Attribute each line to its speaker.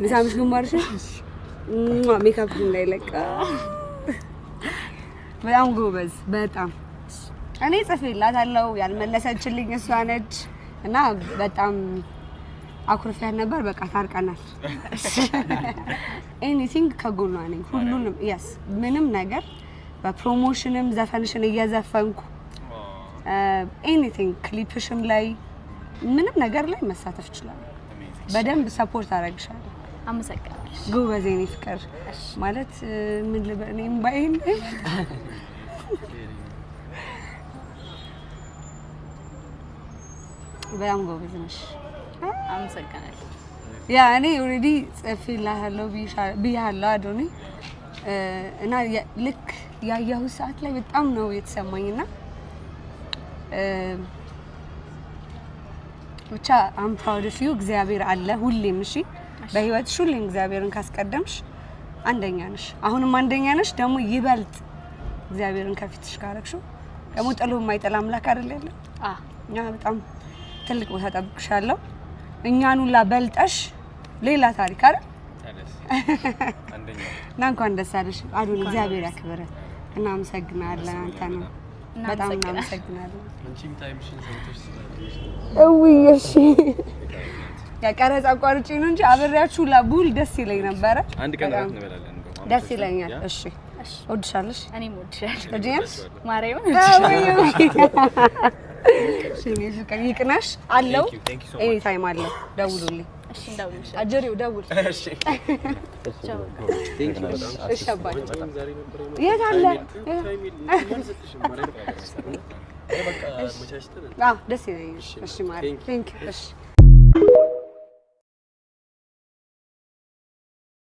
Speaker 1: ልሳምሽ ግንባርሽ ሜካፕ ላይ ለቃ በጣም ጎበዝ በጣም እኔ ጽፌላታለሁ ያልመለሰችልኝ እሷ ነች እና በጣም አኩርፊያ ነበር በቃ ታርቀናል ኤኒቲንግ ከጎኗ ነኝ ሁሉንም yes ምንም ነገር በፕሮሞሽንም ዘፈንሽን እየዘፈንኩ ኤኒቲንግ ክሊፕሽም ላይ ምንም ነገር ላይ መሳተፍ ይችላል በደንብ ሰፖርት አደርግሻለሁ
Speaker 2: አመሰግናለሁ
Speaker 1: ጎበዝ የኔ ፍቅር ማለት ምን ልበኔም ባይን በጣም ጎበዝ ነሽ
Speaker 2: አመሰግናለሁ
Speaker 1: ያ እኔ ኦሬዲ ጽፌላታለሁ ብያለሁ አዶኒ እና ልክ ያያሁ ሰዓት ላይ በጣም ነው የተሰማኝና ብቻ I'm proud of you እግዚአብሔር አለ ሁሌም እሺ በህይወትሽ ሁሌም እግዚአብሔርን ካስቀደምሽ አንደኛ ነሽ አሁንም አንደኛ ነሽ ደግሞ ይበልጥ እግዚአብሔርን ከፊትሽ ካረክሽው ደግሞ ጥሎ የማይጠላ አምላክ አይደል ያለው ያ በጣም ትልቅ ቦታ ጠብቅሻለሁ እኛን ሁላ በልጠሽ ሌላ ታሪክ አይደል አንደኛ እንኳን ደስ አለሽ አዶኒ እግዚአብሔር ያክብረ እና አመሰግናለሁ አንተ ነው በጣም አመሰግናለሁ አንቺም ታይምሽን ሰውተሽ እሺ ያ ቀረጻ አቋርጬ ነው እንጂ አብሬያችሁ ላቡል ደስ ይለኝ ነበር
Speaker 3: አንድ ቀን ራት እንበላለን እንደው
Speaker 1: ደስ ይለኛል እሺ ወድሻለሽ
Speaker 2: እኔም ወድሻለሁ
Speaker 1: እጂስ
Speaker 2: ማርያም
Speaker 1: እሺ ፍቅር ይቅናሽ አለው ኤኒ ታይም አለው ደውሉልኝ
Speaker 2: እሺ ደውልልሽ
Speaker 1: አጀሪው ደውል
Speaker 3: እሺ
Speaker 2: ቻው
Speaker 1: እሺ አባይ የት አለ ደስ ይለኛል እሺ ማርያም ቴንክ ዩ እሺ